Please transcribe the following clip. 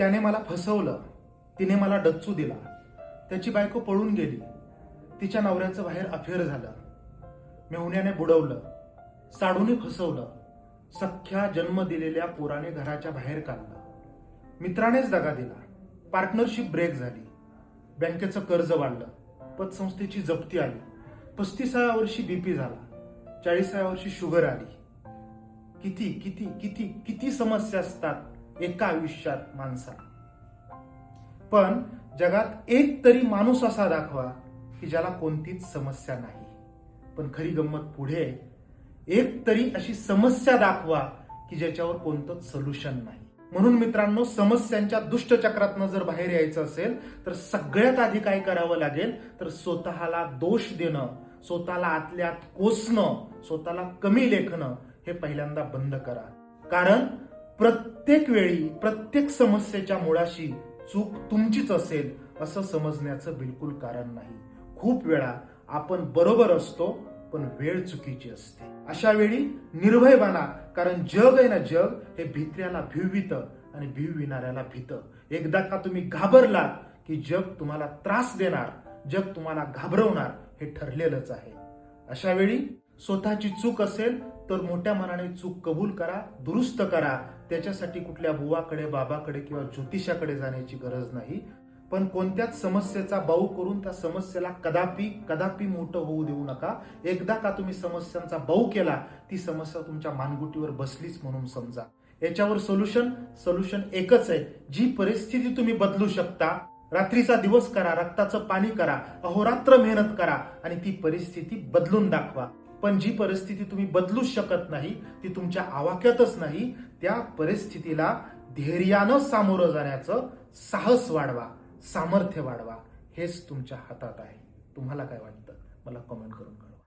त्याने मला फसवलं, तिने मला डच्चू दिला, त्याची बायको पळून गेली, तिच्या नवऱ्याचं बाहेर अफेअर झालं, मेहुण्याने बुडवलं, साडूने फसवलं, सख्या जन्म दिलेल्या पोराने घराच्या बाहेर काढलं, मित्रानेच दगा दिला, पार्टनरशिप ब्रेक झाली, बँकेचं कर्ज वाढलं, पतसंस्थेची जप्ती आली, 35व्या वर्षी बीपी झाला, 40व्या वर्षी शुगर आली. किती किती किती किती समस्या असतात एका आयुष्यात माणसाला. पण जगात एक तरी माणूस असा दाखवा की ज्याला कोणतीच समस्या नाही. पण खरी गंमत पुढे, एक तरी अशी समस्या दाखवा की ज्याच्यावर कोणतंच सोल्युशन नाही. म्हणून मित्रांनो, समस्यांच्या दुष्टचक्रातनं जर बाहेर यायचं असेल तर सगळ्यात आधी काय करावं लागेल तर स्वतःला दोष देणं, स्वतःला आतल्यात कोसणं, स्वतःला कमी लेखणं हे पहिल्यांदा बंद करा. कारण प्रत्येक वेळी प्रत्येक समस्येच्या मुळाशी चूक तुमचीच असेल असं समजण्याचं बिलकुल कारण नाही. खूप वेळा आपण बरोबर असतो पण वेळ चुकीची असते. अशा वेळी निर्भय बना, कारण जग आहे ना, जग हे भित्र्याला भिवितं आणि भिविणाऱ्याला भीतं. एकदा का तुम्ही घाबरलात की जग तुम्हाला त्रास देणार, जग तुम्हाला घाबरवणार हे ठरलेलंच आहे. अशा वेळी स्वतःची चूक असेल तर मोठ्या मनाने चूक कबूल करा, दुरुस्त करा. त्याच्यासाठी कुठल्या बुवाकडे, बाबाकडे किंवा ज्योतिषाकडे जाण्याची गरज नाही. पण कोणत्याच समस्येचा बाऊ करून त्या समस्येला कदापि कदापि मोठं होऊ देऊ नका. एकदा का तुम्ही समस्यांचा बाऊ केला, ती समस्या तुमच्या मानगुटीवर बसलीच म्हणून समजा. याच्यावर सोल्युशन एकच आहे. जी परिस्थिती तुम्ही बदलू शकता, रात्रीचा दिवस करा, रक्ताचं पाणी करा, अहोरात्र मेहनत करा आणि ती परिस्थिती बदलून दाखवा. पण जी परिस्थिती तुम्ही बदलूच शकत नाही, ती तुमच्या आवाक्यातच नाही, त्या परिस्थितीला धैर्यानं सामोरं जाण्याचं साहस वाढवा, सामर्थ्य वाढवा. हेच तुमच्या हातात आहे. तुम्हाला काय वाटतं?